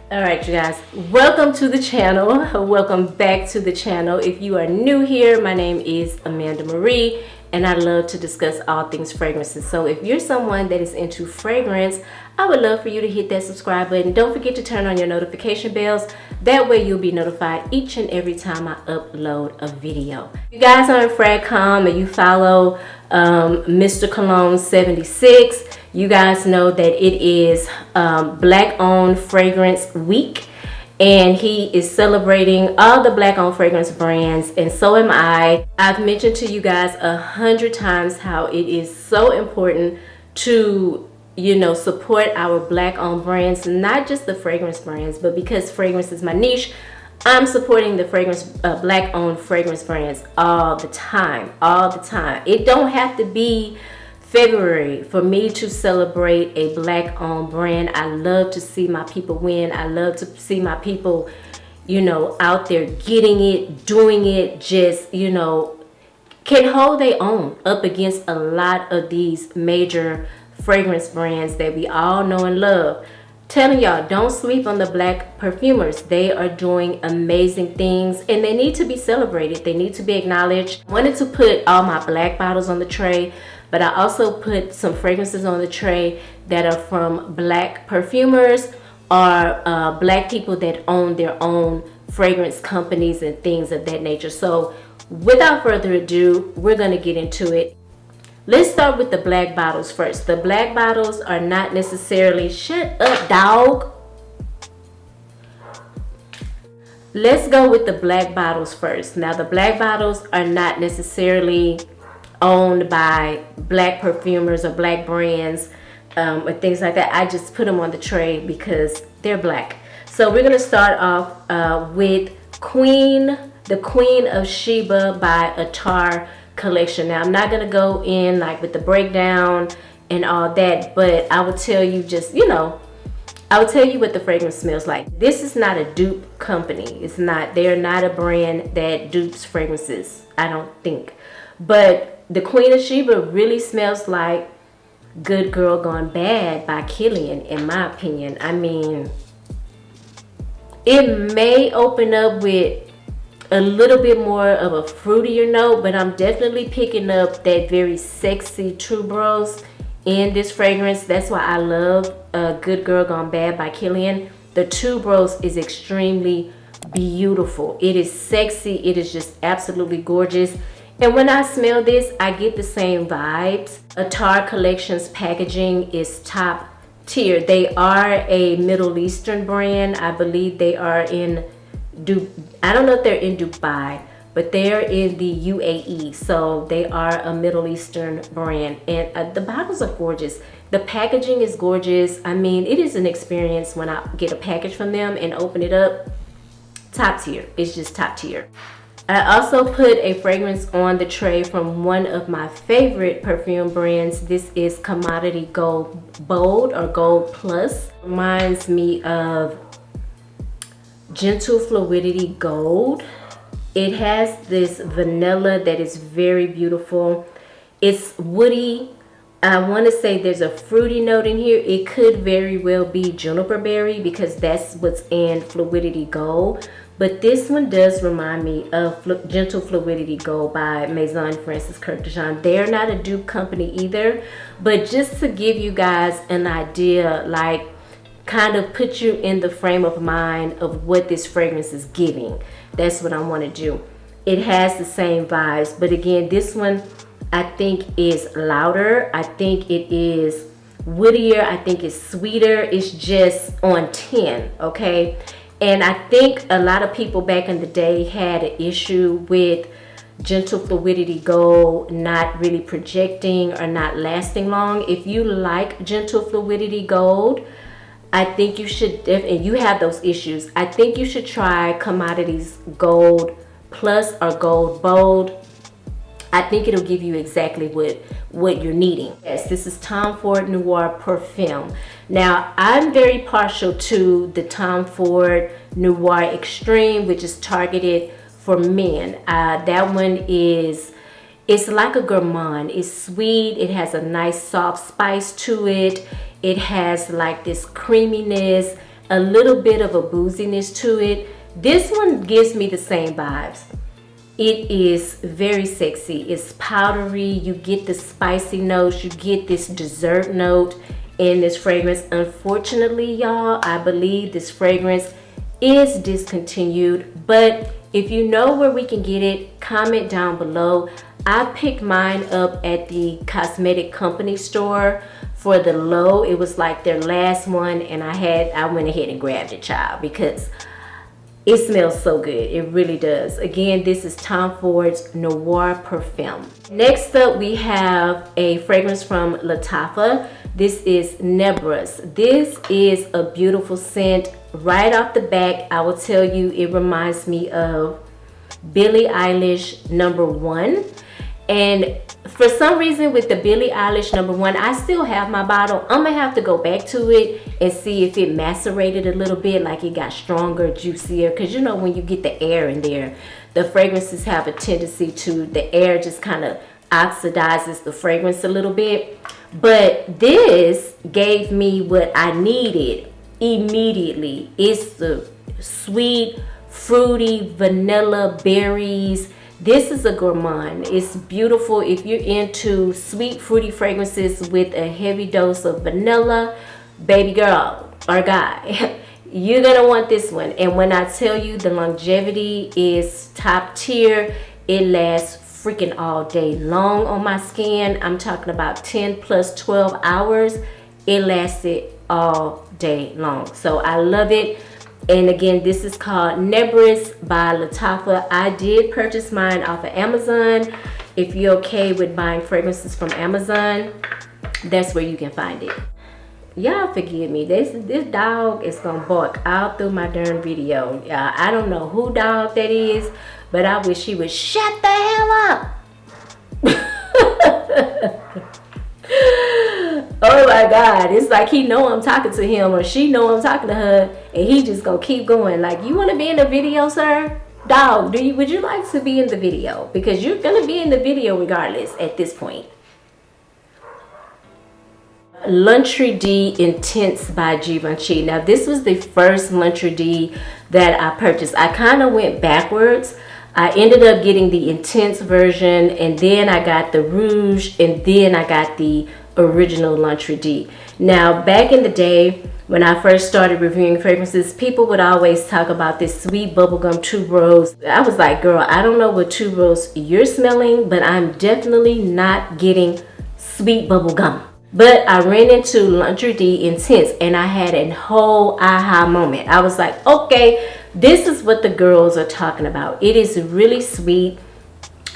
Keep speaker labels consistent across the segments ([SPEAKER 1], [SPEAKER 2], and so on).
[SPEAKER 1] All right, you guys, welcome to the channel. Welcome back to the channel. If you are new here, my name is Amanda Marie, and I love to discuss all things fragrances. So if you're someone that is into fragrance, I would love for you to hit that subscribe button. Don't forget to turn on your notification bells. That way you'll be notified each and every time I upload a video. If you guys are in Fragcom and you follow Mr. Cologne 76, you guys know that it is Black Owned Fragrance Week, and he is celebrating all the Black owned fragrance brands, and so am I. I've mentioned to you guys 100 times how it is so important to support our Black owned brands, not just the fragrance brands, but because fragrance is my niche, I'm supporting the fragrance Black owned fragrance brands all the time. It don't have to be February for me to celebrate a Black owned brand. I love to see my people win. I love to see my people, out there getting it, doing it, just, can hold their own up against a lot of these major fragrance brands that we all know and love. Telling y'all, don't sleep on the Black perfumers. They are doing amazing things and they need to be celebrated. They need to be acknowledged. I wanted to put all my Black bottles on the tray, but I also put some fragrances on the tray that are from Black perfumers or Black people that own their own fragrance companies and things of that nature. So without further ado, we're gonna get into it. Let's start with the Black bottles first. The Black bottles are not necessarily, shut up dog. Let's go with the Black bottles first. Now the Black bottles are not necessarily owned by Black perfumers or Black brands or things like that. I just put them on the tray because they're Black. So we're gonna start off with the Queen of Sheba by Attar Collection. Now I'm not gonna go in like with the breakdown and all that, but I will tell you just, I will tell you what the fragrance smells like. This is not a dupe company. They're not a brand that dupes fragrances, I don't think. But the Queen of Sheba really smells like Good Girl Gone Bad by Kayali, in my opinion. I mean, it may open up with a little bit more of a fruitier note, but I'm definitely picking up that very sexy tuberose in this fragrance. That's why I love Good Girl Gone Bad by Kayali. The tuberose is extremely beautiful. It is sexy. It is just absolutely gorgeous. And when I smell this, I get the same vibes. Attar Collection's packaging is top tier. They are a Middle Eastern brand. I believe they are in I don't know if they're in Dubai, but they're in the UAE. So they are a Middle Eastern brand, and the bottles are gorgeous. The packaging is gorgeous. I mean, it is an experience when I get a package from them and open it up. Top tier. It's just top tier. I also put a fragrance on the tray from one of my favorite perfume brands. This is Commodity Gold Bold or Gold Plus. Reminds me of Gentle Fluidity Gold. It has this vanilla that is very beautiful. It's woody. I want to say there's a fruity note in here. It could very well be juniper berry because that's what's in Fluidity Gold. But this one does remind me of Gentle Fluidity Gold by Maison Francis Kurkdjian. They're not a dupe company either, but just to give you guys an idea, like kind of put you in the frame of mind of what this fragrance is giving. That's what I want to do. It has the same vibes, but again, this one I think is louder. I think it is woodier. I think it's sweeter. It's just on 10, okay? And I think a lot of people back in the day had an issue with Gentle Fluidity Gold not really projecting or not lasting long. If you like Gentle Fluidity Gold, I think you should, and you have those issues, I think you should try Commodities Gold Plus or Gold Bold. I think it'll give you exactly what you're needing. Yes, this is Tom Ford Noir Perfume. Now, I'm very partial to the Tom Ford Noir Extreme, which is targeted for men. That one is, it's like a gourmand. It's sweet. It has a nice soft spice to it. It has like this creaminess, a little bit of a booziness to it. This one gives me the same vibes. It is very sexy. It's powdery. You get the spicy notes. You get this dessert note in this fragrance. Unfortunately, y'all, I believe this fragrance is discontinued. But if you know where we can get it, comment down below. I picked mine up at the cosmetic company store for the low. It was like their last one, and I went ahead and grabbed it, child, because it smells so good. It really does. Again, this is Tom Ford's Noir Perfume. Next up, we have a fragrance from Lattafa. This is Nebras. This is a beautiful scent. Right off the back, I will tell you, it reminds me of Billie Eilish #1. And for some reason with the Billie Eilish #1, I still have my bottle. I'm gonna have to go back to it and see if it macerated a little bit, like it got stronger, juicier. Because you know, when you get the air in there, the fragrances have a tendency to, the air just kind of oxidizes the fragrance a little bit. But this gave me what I needed immediately. It's the sweet, fruity, vanilla, berries. This is a gourmand. It's beautiful if you're into sweet, fruity fragrances with a heavy dose of vanilla, baby girl or guy. You're gonna want this one. And when I tell you the longevity is top tier, it lasts freaking all day long on my skin. I'm talking about 10 plus 12 hours. It lasted all day long. So I love it. And again, this is called Nebras by Lattafa. I did purchase mine off of Amazon. If you're okay with buying fragrances from Amazon, that's where you can find it. Y'all forgive me. This dog is gonna bark all through my darn video. I don't know who dog that is, but I wish he would shut the hell up. Oh my God, it's like he know I'm talking to him, or she know I'm talking to her, and he just gonna keep going. Like, you want to be in the video, sir? Dog, would you like to be in the video? Because you're gonna be in the video regardless at this point. L'Entrée D Intense by Givenchy. Now, this was the first L'Entrée D that I purchased. I kind of went backwards. I ended up getting the Intense version, and then I got the Rouge, and then I got the original L'Entrée D. Now, back in the day when I first started reviewing fragrances, people would always talk about this sweet bubblegum tuberose. I was like, girl, I don't know what tuberose you're smelling, but I'm definitely not getting sweet bubblegum. But I ran into L'Entrée D Intense, and I had a whole aha moment. I was like, okay, this is what the girls are talking about. It is really sweet.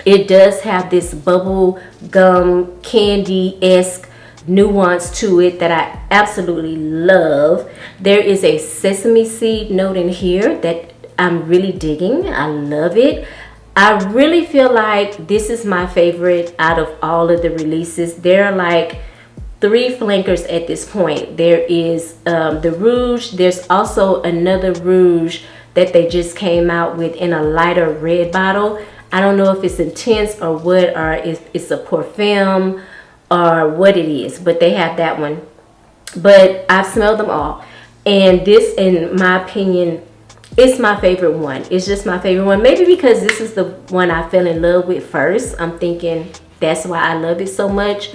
[SPEAKER 1] It does have this bubble gum candy-esque nuance to it that I absolutely love. There is a sesame seed note in here that I'm really digging. I love it. I really feel like this is my favorite out of all of the releases. There are like 3 flankers at this point. There is the Rouge. There's also another Rouge that they just came out with in a lighter red bottle. I don't know if it's Intense or what, or if it's a Perfume or what it is, but they have that one. But I've smelled them all, and this, in my opinion, it's my favorite one. It's just my favorite one. Maybe because this is the one I fell in love with first. I'm thinking that's why I love it so much.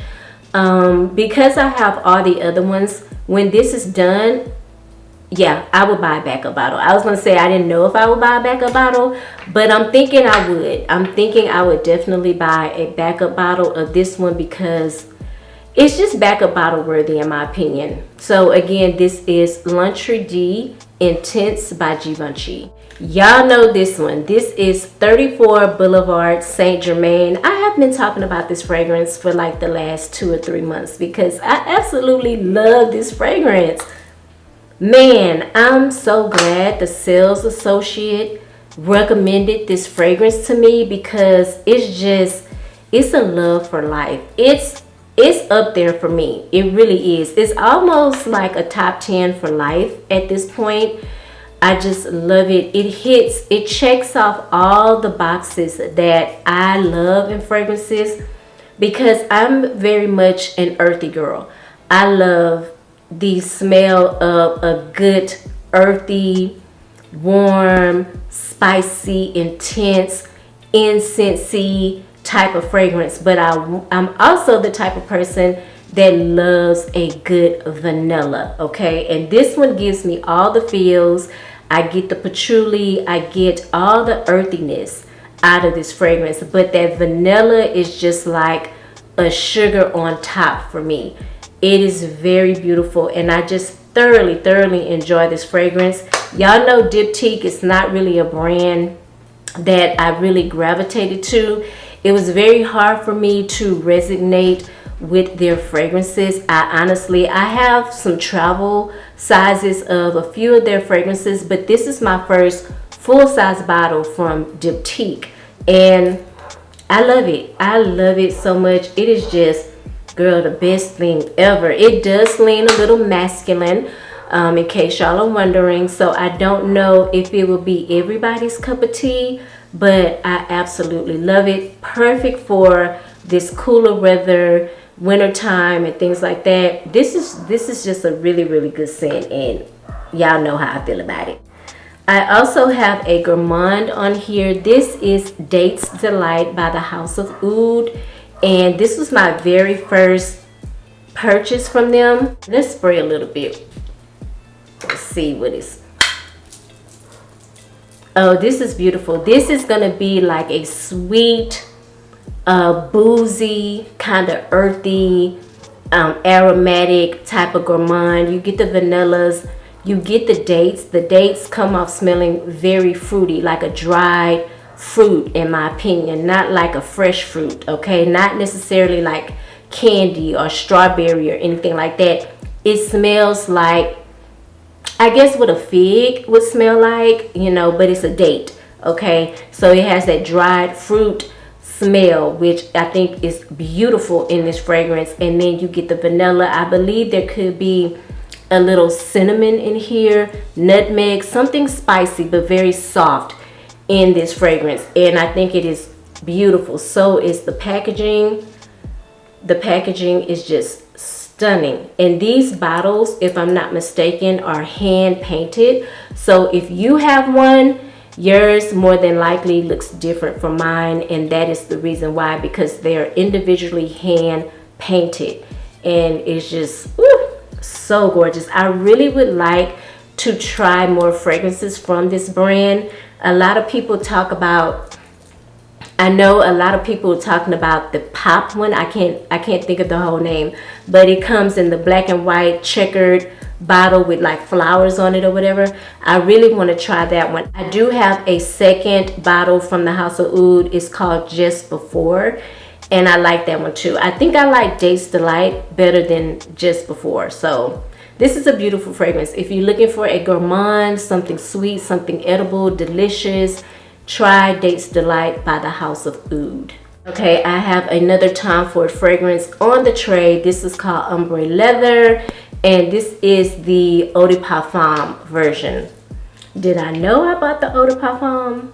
[SPEAKER 1] Because I have all the other ones, when this is done, yeah, I would buy a backup bottle. I was gonna say I didn't know if I would buy a backup bottle, but I'm thinking I would. I'm thinking I would definitely buy a backup bottle of this one because it's just backup bottle worthy in my opinion. So again, this is L'Entrée D Intense by Givenchy. Y'all know this one. This is 34 Boulevard Saint Germain. I have been talking about this fragrance for like the last 2 or 3 months because I absolutely love this fragrance. Man, I'm so glad the sales associate recommended this fragrance to me because it's a love for life. It's up there for me. It really is. It's almost like a top 10 for life at this point. I just love it. It checks off all the boxes that I love in fragrances because I'm very much an earthy girl. I love the smell of a good earthy, warm, spicy, intense, incensey type of fragrance. But I'm also the type of person that loves a good vanilla, okay? And this one gives me all the feels. I get the patchouli, I get all the earthiness out of this fragrance, but that vanilla is just like a sugar on top for me. It is very beautiful, and I just thoroughly enjoy this fragrance. Y'all know Diptyque is not really a brand that I really gravitated to. It was very hard for me to resonate with their fragrances. I have some travel sizes of a few of their fragrances, but this is my first full-size bottle from Diptyque, and I love it. I love it so much. It is just, girl, the best thing ever. It does lean a little masculine, in case y'all are wondering, so I don't know if it will be everybody's cup of tea, but I absolutely love it. Perfect for this cooler weather, wintertime, and things like that. This is just a really good scent, and y'all know how I feel about it. I also have a gourmand on here. This is Dates Delight by the House of Oud, and this was my very first purchase from them. Let's spray a little bit. Let's see what is. Oh, this is beautiful. This is gonna be like a sweet, boozy, kind of earthy, aromatic type of gourmand. You get the vanillas, you get the dates. The dates come off smelling very fruity, like a dried fruit, in my opinion, not like a fresh fruit, okay? Not necessarily like candy or strawberry or anything like that. It smells like, I guess what a fig would smell like, you know, but it's a date, okay? So it has that dried fruit smell, which I think is beautiful in this fragrance. And then you get the vanilla. I believe there could be a little cinnamon in here, nutmeg, something spicy but very soft in this fragrance, and I think it is beautiful. So is the packaging. The packaging is just stunning, and these bottles, if I'm not mistaken, are hand painted. So if you have one, yours more than likely looks different from mine, and that is the reason why, because they are individually hand painted, and it's just so gorgeous. I really would like to try more fragrances from this brand. A lot of people talk about, I know a lot of people are talking about the pop one. I can't think of the whole name, but it comes in the black and white checkered bottle with like flowers on it or whatever. I really want to try that one. I do have a second bottle from the House of Oud. It's called Just Before, and I like that one too. I think I like Dates Delight better than Just Before. So this is a beautiful fragrance. If you're looking for a gourmand, something sweet, something edible, delicious, try Dates Delight by the House of Oud. Okay, I have another Tom Ford fragrance on the tray. This is called Ombré Leather, and this is the Eau de Parfum version. Did I know I bought the Eau de Parfum?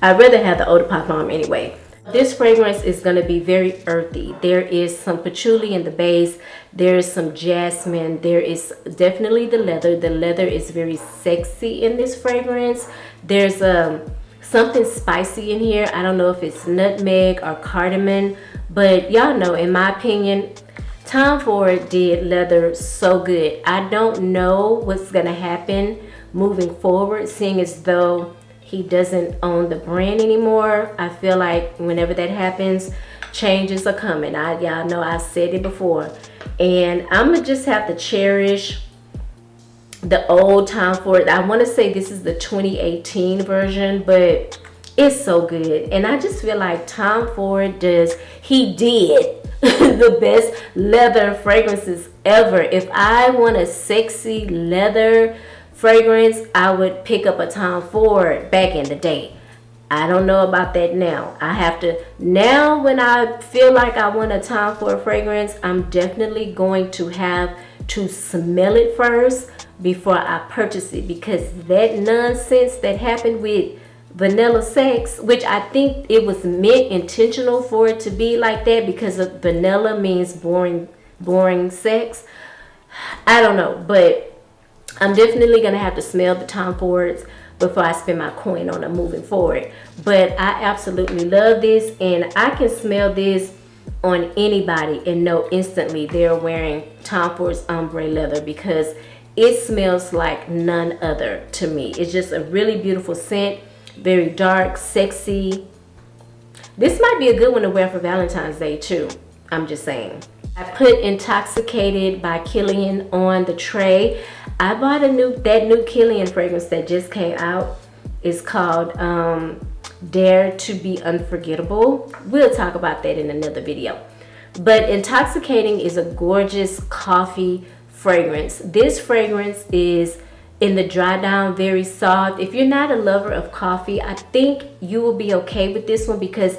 [SPEAKER 1] I'd rather have the Eau de Parfum anyway. This fragrance is going to be very earthy. There is some patchouli in the base. There is some jasmine. There is definitely the leather. The leather is very sexy in this fragrance. There's something spicy in here. I don't know if it's nutmeg or cardamom, but y'all know, in my opinion, Tom Ford did leather so good. I don't know what's going to happen moving forward, seeing as though he doesn't own the brand anymore. I feel like whenever that happens, changes are coming. Y'all know I said it before. And I'm gonna just have to cherish the old Tom Ford. I want to say this is the 2018 version, but it's so good. And I just feel like Tom Ford did the best leather fragrances ever. If I want a sexy leather fragrance, I would pick up a Tom Ford back in the day. I don't know about that now. I have to, now when I feel like I want a Tom Ford fragrance, I'm definitely going to have to smell it first before I purchase it, because that nonsense that happened with vanilla sex, which I think it was meant intentional for it to be like that, because of vanilla means boring sex. I don't know, but I'm definitely gonna have to smell the Tom Fords before I spend my coin on them moving forward. But I absolutely love this, and I can smell this on anybody and know instantly they're wearing Tom Ford's ombre leather, because it smells like none other to me. It's just a really beautiful scent, very dark, sexy. This might be a good one to wear for Valentine's Day too, I'm just saying. I put Intoxicated by Kilian on the tray. I bought that new Kilian fragrance that just came out. It's called Dare to Be Unforgettable. We'll talk about that in another video. But Intoxicating is a gorgeous coffee fragrance. This fragrance is in the dry down, very soft. If you're not a lover of coffee, I think you will be okay with this one, because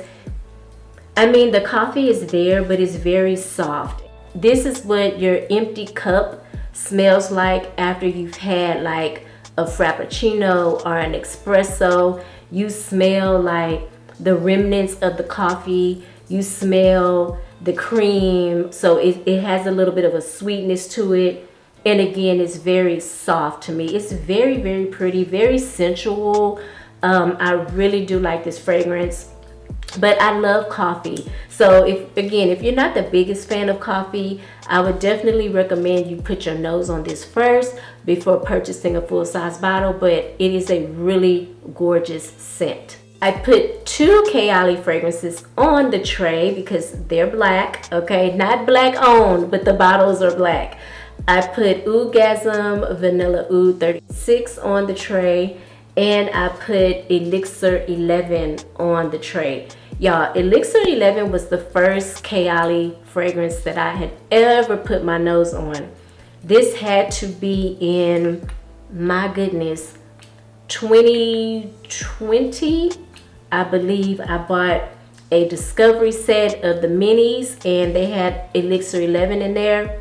[SPEAKER 1] I mean, the coffee is there, but it's very soft. This is what your empty cup smells like after you've had like a frappuccino or an espresso. You smell like the remnants of the coffee. You smell the cream. So it has a little bit of a sweetness to it. And again, it's very soft to me. It's very, very pretty, very sensual. I really do like this fragrance. But I love coffee. So if you're not the biggest fan of coffee, I would definitely recommend you put your nose on this first before purchasing a full-size bottle. But it is a really gorgeous scent. I put 2 Kayali fragrances on the tray because they're black, okay? Not black owned, but the bottles are black. I put Oudgasm Vanilla Oud 36 on the tray, and I put Elixir 11 on the tray. Y'all, Elixir 11 was the first Kayali fragrance that I had ever put my nose on. This had to be in, my goodness, 2020, I believe. I bought a discovery set of the minis, and they had Elixir 11 in there.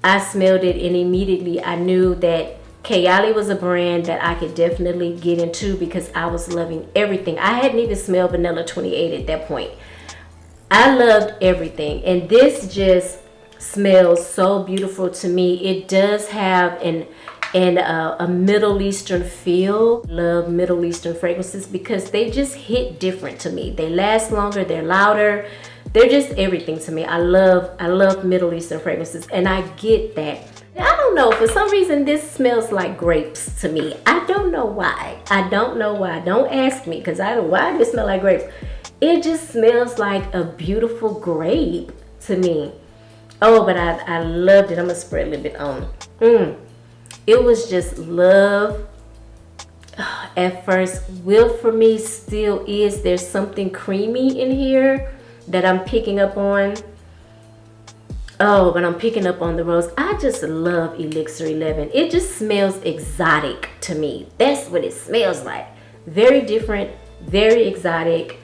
[SPEAKER 1] I smelled it, and immediately I knew that Kayali was a brand that I could definitely get into, because I was loving everything. I hadn't even smelled Vanilla 28 at that point. I loved everything, and this just smells so beautiful to me. It does have a Middle Eastern feel. Love Middle Eastern fragrances because they just hit different to me. They last longer, they're louder, they're just everything to me. I love Middle Eastern fragrances, and I get that. I don't know, for some reason this smells like grapes to me. I don't know why. Don't ask me, because why does it smell like grapes? It just smells like a beautiful grape to me. Oh, but I loved it. I'm gonna spray a little bit on. It was just love at first. Will for me still is. There's something creamy in here that I'm picking up on. Oh, but I'm picking up on the rose. I just love Elixir 11. It just smells exotic to me. That's what it smells like. Very different, very exotic,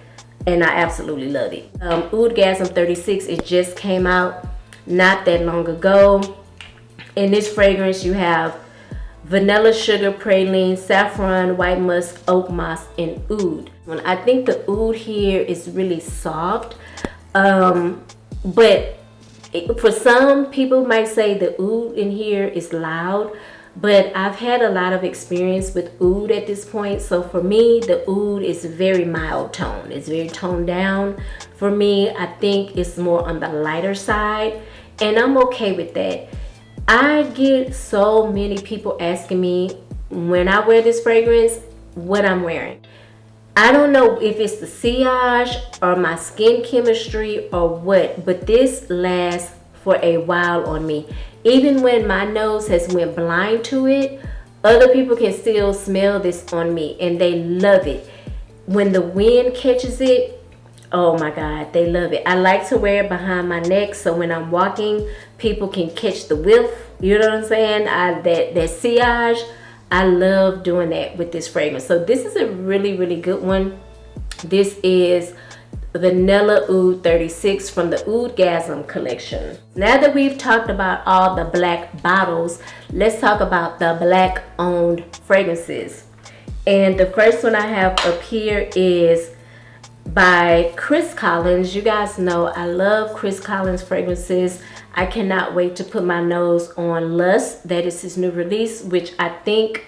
[SPEAKER 1] and I absolutely love it. Oudgasm 36, it just came out not that long ago. In this fragrance, you have vanilla, sugar, praline, saffron, white musk, oak moss, and oud. I think the oud here is really soft, but for some people might say the oud in here is loud, but I've had a lot of experience with oud at this point. So for me, the oud is very mild tone. It's very toned down. For me, I think it's more on the lighter side, and I'm okay with that. I get so many people asking me when I wear this fragrance what I'm wearing. I don't know if it's the sillage or my skin chemistry or what, but this lasts for a while on me. Even when my nose has went blind to it, other people can still smell this on me, and they love it. When the wind catches it, oh my God, they love it. I like to wear it behind my neck, so when I'm walking, people can catch the whiff. You know what I'm saying? That sillage. I love doing that with this fragrance. So this is a really, really good one. This is Vanilla Oud 36 from the Oudgasm collection. Now that we've talked about all the black bottles, let's talk about the black owned fragrances. And the first one I have up here is by Chris Collins. You guys know I love Chris Collins fragrances. I cannot wait to put my nose on Lust. That is his new release, which I think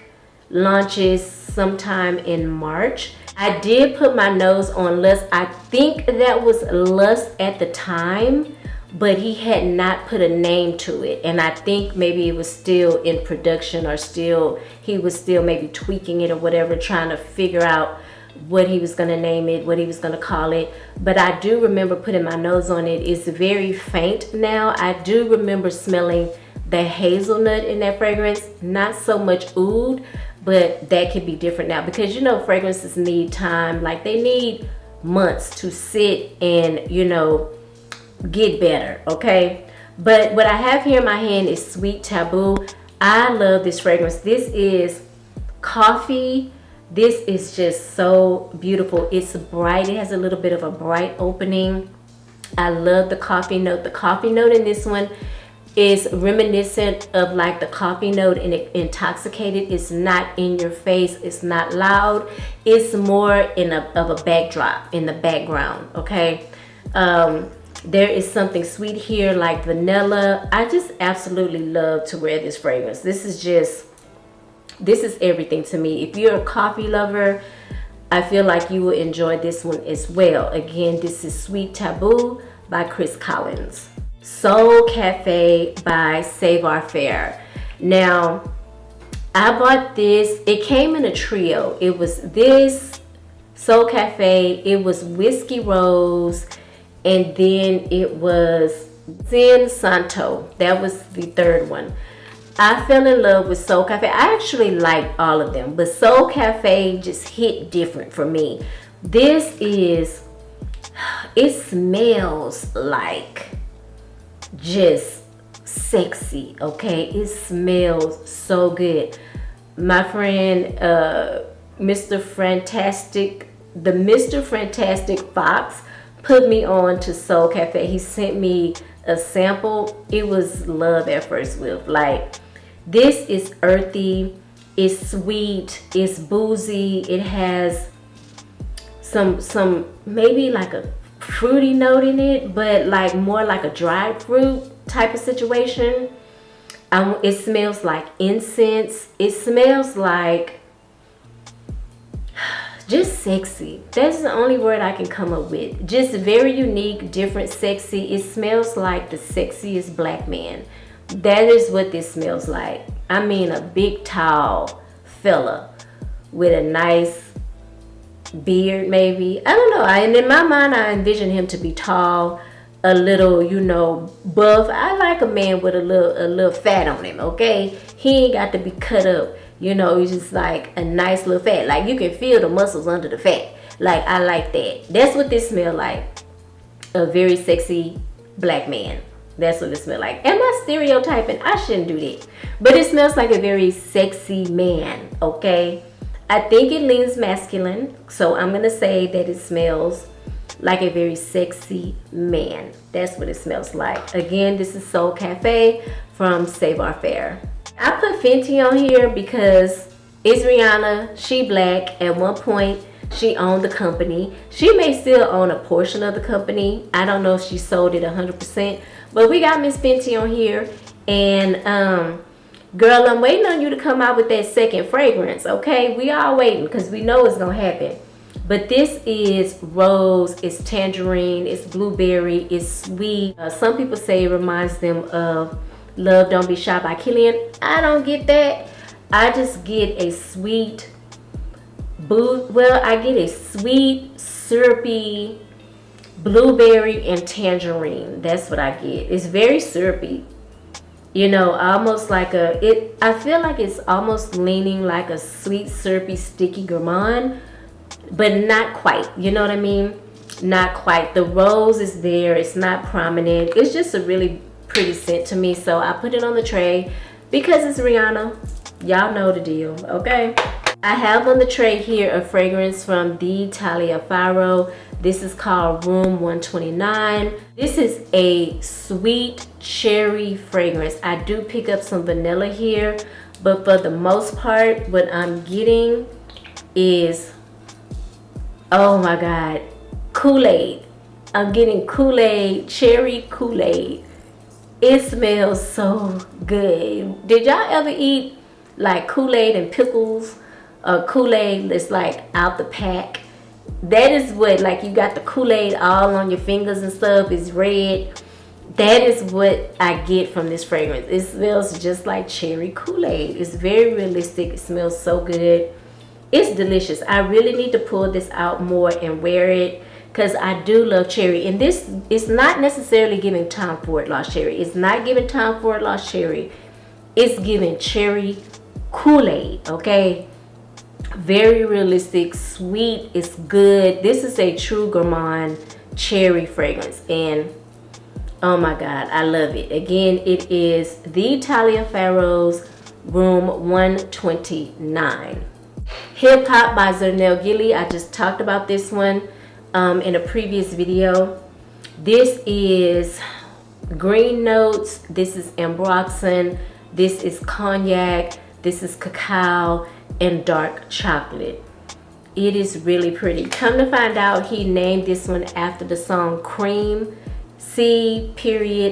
[SPEAKER 1] launches sometime in March. I did put my nose on Lust. I think that was Lust at the time, but he had not put a name to it. And I think maybe it was still in production, or he was still maybe tweaking it or whatever, trying to figure out what he was going to name it, what he was going to call it. But I do remember putting my nose on it. It's very faint now. I do remember smelling the hazelnut in that fragrance, not so much oud, but that could be different now, because you know fragrances need time. Like, they need months to sit and, you know, get better. Okay, but what I have here in my hand is Sweet Taboo. I love this fragrance. This is coffee. This is just so beautiful. It's bright. It has a little bit of a bright opening. I love the coffee note. The coffee note in this one is reminiscent of like the coffee note in Intoxicated. It's not in your face. It's not loud. It's more of a backdrop, in the background. Okay. There is something sweet here, like vanilla. I just absolutely love to wear this fragrance. This is everything to me. If you're a coffee lover, I feel like you will enjoy this one as well. Again, this is Sweet Taboo by Chris Collins. Soul Cafe by Savoir Faire. Now, I bought this. It came in a trio. It was this, Soul Cafe, it was Whiskey Rose, and then it was Zen Santo. That was the third one. I fell in love with Soul Cafe. I actually liked all of them, but Soul Cafe just hit different for me. This is, it smells like just sexy, okay? It smells so good. My friend, Mr. Fantastic, the Mr. Fantastic Fox, put me on to Soul Cafe. He sent me a sample. It was love at first whiff. Like, this is earthy, it's sweet, it's boozy. It has some maybe like a fruity note in it, but like more like a dried fruit type of situation. It smells like incense. It smells like just sexy. That's the only word I can come up with. Just very unique, different, sexy. It smells like the sexiest black man. That is what this smells like. I mean, a big, tall fella with a nice beard, maybe. I don't know. And in my mind, I envision him to be tall, a little, you know, buff. I like a man with a little fat on him, okay? He ain't got to be cut up. You know, he's just like a nice little fat. Like, you can feel the muscles under the fat. Like, I like that. That's what this smells like. A very sexy black man. That's what it smells like. Am I stereotyping? I shouldn't do that. But it smells like a very sexy man, okay? I think it leans masculine. So I'm going to say that it smells like a very sexy man. That's what it smells like. Again, this is Soul Cafe from Savoir Faire. I put Fenty on here because it's Rihanna. She black. At one point, she owned the company. She may still own a portion of the company. I don't know if she sold it 100%. But we got Miss Fenty on here. And girl, I'm waiting on you to come out with that second fragrance, okay? We all waiting because we know it's going to happen. But this is rose, it's tangerine, it's blueberry, it's sweet. Some people say it reminds them of Love Don't Be Shy by Killian. I don't get that. I just get a sweet, I get a sweet, syrupy blueberry and tangerine. That's what I get. It's very syrupy. You know, almost like I feel like it's almost leaning like a sweet, syrupy, sticky gourmand, but not quite. You know what I mean? Not quite. The rose is there. It's not prominent. It's just a really pretty scent to me. So I put it on the tray because it's Rihanna. Y'all know the deal, okay? I have on the tray here a fragrance from the Taliaferro. This is called Room 129. This is a sweet cherry fragrance. I do pick up some vanilla here, but for the most part, what I'm getting is, oh my God, Kool-Aid. I'm getting Kool-Aid, cherry Kool-Aid. It smells so good. Did y'all ever eat like Kool-Aid and pickles? Kool-Aid that's like out the pack. That is what, like, you got the Kool-Aid all on your fingers and stuff. It's red. That is what I get from this fragrance. It smells just like cherry Kool-Aid. It's very realistic. It smells so good. It's delicious. I really need to pull this out more and wear it, because I do love cherry. And this is not necessarily giving Tom Ford Lost Cherry. It's not giving Tom Ford Lost Cherry. It's giving cherry Kool-Aid, okay? Very realistic, sweet, it's good. This is a true gourmand cherry fragrance, and oh my god, I love it. Again, it is the Taliaferro's Room 129. Hip Hop by Zernelle Gillie. I just talked about this one in a previous video. This is green notes. This is ambroxan. This is cognac. This is cacao and dark chocolate. It is really pretty. Come to find out, he named this one after the song Cream. C.R.E.A.M.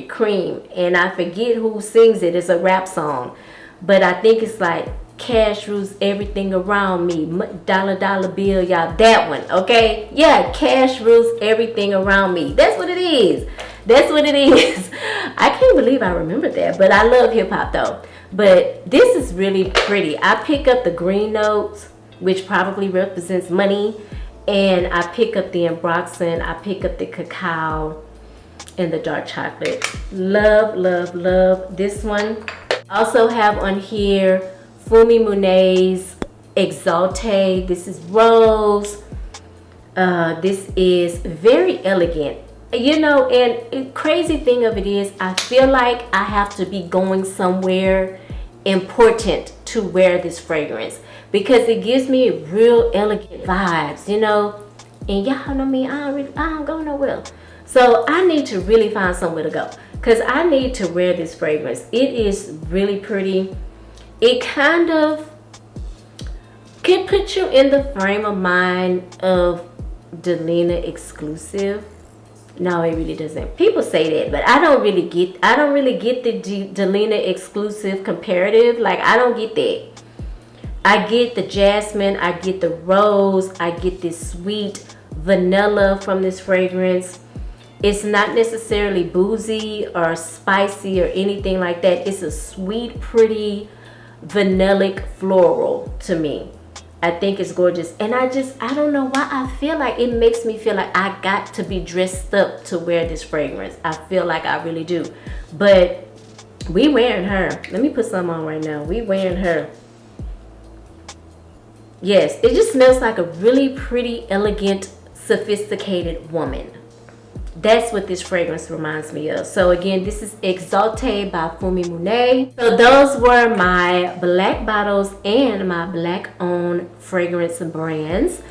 [SPEAKER 1] Cream. And I forget who sings it. It's a rap song. But I think it's like cash rules everything around me. Dollar dollar bill, y'all. That one, okay? Yeah, cash rules everything around me. That's what it is. That's what it is. I can't believe I remember that. But I love hip hop though. But this is really pretty. I pick up the green notes, which probably represents money. And I pick up the ambroxan. I pick up the cacao and the dark chocolate. Love, love, love this one. Also have on here Funmi Monet's Exalté. This is rose. This is very elegant. You know, and crazy thing of it is, I feel like I have to be going somewhere important to wear this fragrance, because it gives me real elegant vibes, you know. And y'all know me, I don't go nowhere. So I need to really find somewhere to go, because I need to wear this fragrance. It is really pretty. It kind of can put you in the frame of mind of Delina exclusive. No, it really doesn't. People say that, but I don't really get the Delina exclusive comparative. Like, I don't get that. I get the jasmine, I get the rose, I get this sweet vanilla from this fragrance. It's not necessarily boozy or spicy or anything like that. It's a sweet, pretty, vanillic floral to me. I think it's gorgeous. And I don't know why I feel like it makes me feel like I got to be dressed up to wear this fragrance. I feel like I really do. But we wearing her. Let me put some on right now. We wearing her. Yes, it just smells like a really pretty, elegant, sophisticated woman. That's what this fragrance reminds me of. So again, this is Exalté by Funmi Monet. So those were my black bottles and my black owned fragrance brands.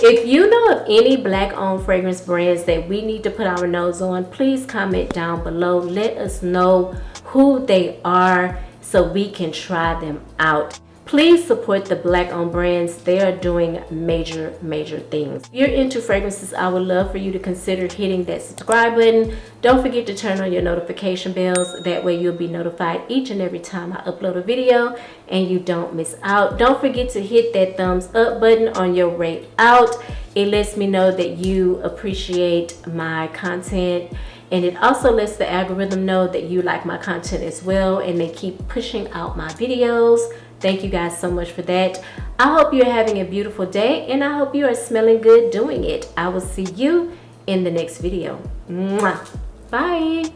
[SPEAKER 1] If you know of any black owned fragrance brands that we need to put our nose on, please comment down below. Let us know who they are so we can try them out. Please support the black owned brands. They are doing major things. If you're into fragrances, I would love for you to consider hitting that subscribe button. Don't forget to turn on your notification bells. That way you'll be notified each and every time I upload a video and you don't miss out. Don't forget to hit that thumbs up button on your rate out. It lets me know that you appreciate my content, and it also lets the algorithm know that you like my content as well, and they keep pushing out my videos. Thank you guys so much for that. I hope you're having a beautiful day, and I hope you are smelling good doing it. I will see you in the next video. Mwah. Bye.